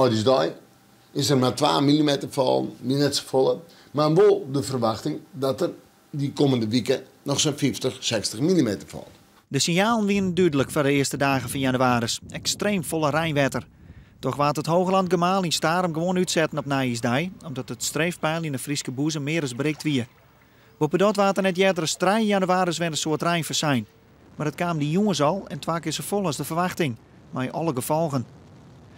die dag is er maar 2 mm vallen, net zo vol. Maar wel de verwachting dat er die komende weken nog zo'n 50, 60 mm valt. De signalen waren duidelijk voor de eerste dagen van januari. Extreem volle Rijnwetter. Toch waard het Hoogland gemaal in Starum gewoon uitzetten op Nijsdij, omdat het streefpeil in de Friese boezem meer is bereikt wie. Boven dat water net jaren 3 januari weer een soort Rijn zijn. Maar het kwam die jongens al en 2 keer zo vol als de verwachting, met alle gevolgen.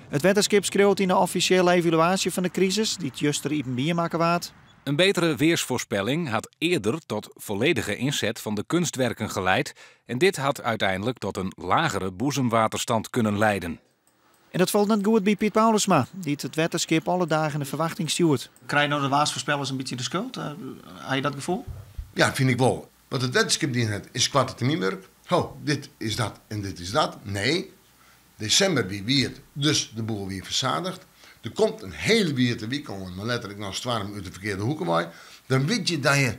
Het wetenschap schreeuwt in de officiële evaluatie van de crisis, die het juster even biermaken waard. Een betere weersvoorspelling had eerder tot volledige inzet van de kunstwerken geleid en dit had uiteindelijk tot een lagere boezemwaterstand kunnen leiden. En dat valt net goed bij Piet Paulusma, die het wetenschap alle dagen in de verwachting stuurt. Krijg je nou de waarsvoorspellers een beetje de schuld? Heb je dat gevoel? Ja, vind ik wel. Wat het wetenschap die heeft is kwart termijnwerk. Oh, dit is dat en dit is dat. Nee, december wie het, dus de boel weer verzadigd. Er komt een hele wierte weekend, maar letterlijk nog zwaar uit de verkeerde hoeken waai. Dan weet je dat je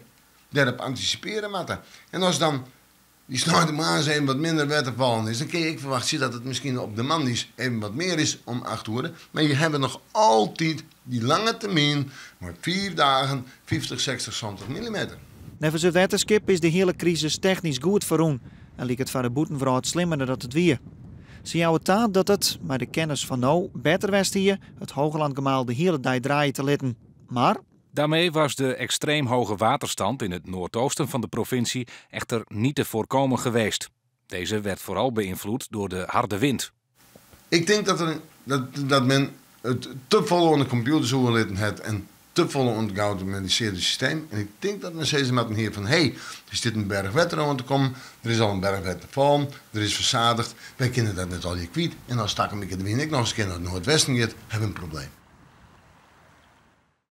daarop anticiperen moet. En als dan die snorde maas even wat minder wetter vallen is, dan kun je verwachten dat het misschien op de mandies even wat meer is om 8 uur. Maar je hebt nog altijd die lange termijn, maar 4 dagen, 50, 60, 70 mm. Nevens het wetenschap is de hele crisis technisch goed voor en liep het voor de boetenvrouw het slimmer dat het weer. Ze jouw het taat dat het, met de kennis van nou, beter west hier het Hooglandgemaal de hele dag draaien te laten. Maar daarmee was de extreem hoge waterstand in het noordoosten van de provincie echter niet te voorkomen geweest. Deze werd vooral beïnvloed door de harde wind. Ik denk dat men het te vol aan de computer zo laten heeft en te vol aan het geautomatiseerde systeem. En ik denk dat men steeds met een heer van, er zit een berg wetter aan te komen, er is al een berg wetter vallen, er is verzadigd, wij kunnen dat net al je kwijt. En als stak ik de wind nog eens naar het noordwesten gaat, hebben we een probleem.